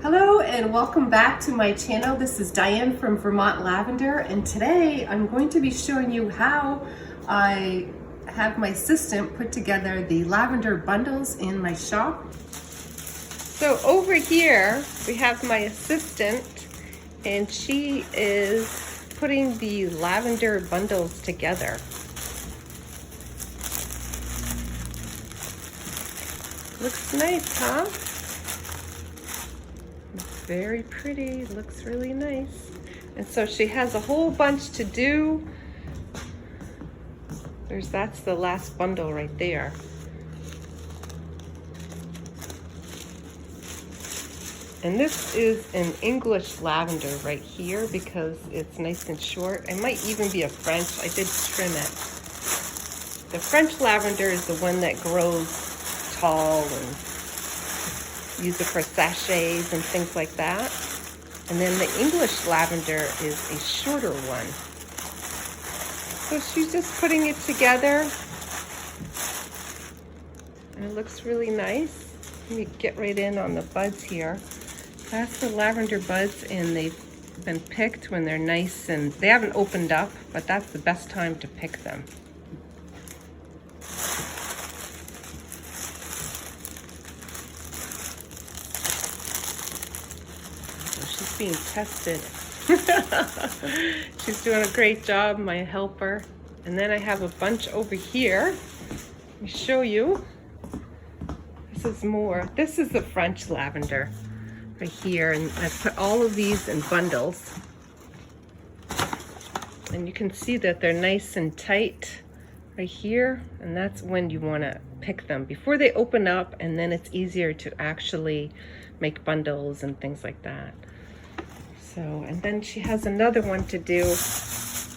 Hello and welcome back to my channel. This is Diane from Vermont Lavender, and today I'm going to be showing you how I have my assistant put together the lavender bundles in my shop. So over here we have my assistant, and she is putting the lavender bundles together. Looks nice, huh? Very pretty, looks really nice. And so she has a whole bunch to do. That's the last bundle right there. And this is an English lavender right here because it's nice and short. It might even be a French, I did trim it. The French lavender is the one that grows tall and use it for sachets and things like that. And then the English lavender is a shorter one. So she's just putting it together. And it looks really nice. Let me get right in on the buds here. That's the lavender buds, and they've been picked when they're nice and they haven't opened up, but that's the best time to pick them. She's being tested. She's doing a great job, my helper. And then I have a bunch over here. Let me show you. This is more. This is the French lavender right here, and I put all of these in bundles. And you can see that they're nice and tight right here, and that's when you want to pick them before they open up, and then it's easier to actually make bundles and things like that. So, and then she has another one to do. It's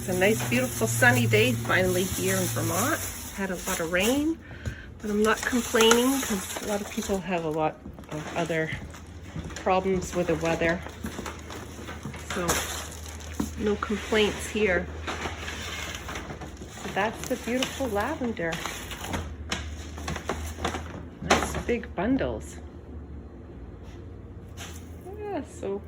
a nice, beautiful, sunny day finally here in Vermont. Had a lot of rain, but I'm not complaining because a lot of people have a lot of other problems with the weather. So, no complaints here. So that's the beautiful lavender. Nice big bundles. So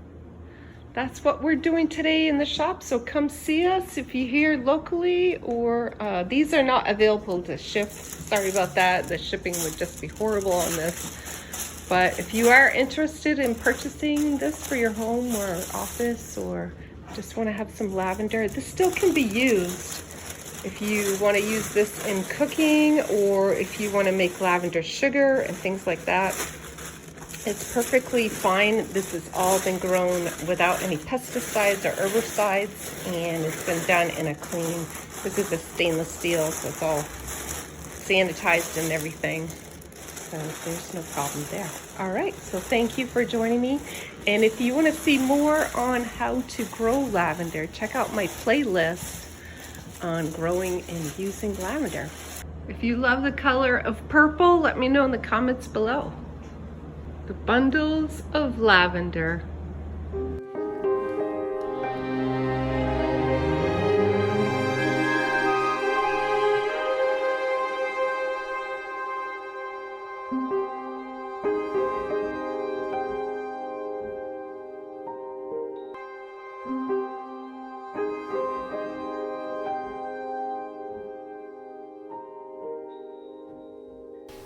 that's what we're doing today in the shop. So come see us if you're here locally, or these are not available to ship. Sorry about that. The shipping would just be horrible on this. But if you are interested in purchasing this for your home or office, or just want to have some lavender, this still can be used. If you want to use this in cooking, or if you want to make lavender sugar and things like that, it's perfectly fine. This has all been grown without any pesticides or herbicides, and it's been done in a clean, this is a stainless steel, so it's all sanitized and everything. So there's no problem there. All right, so thank you for joining me. And if you want to see more on how to grow lavender, check out my playlist on growing and using lavender. If you love the color of purple, let me know in the comments below. The bundles of lavender.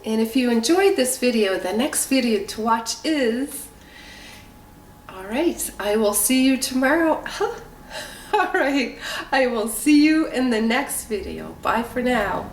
And if you enjoyed this video, the next video to watch is, all right, I will see you tomorrow. All right, I will see you in the next video. Bye for now.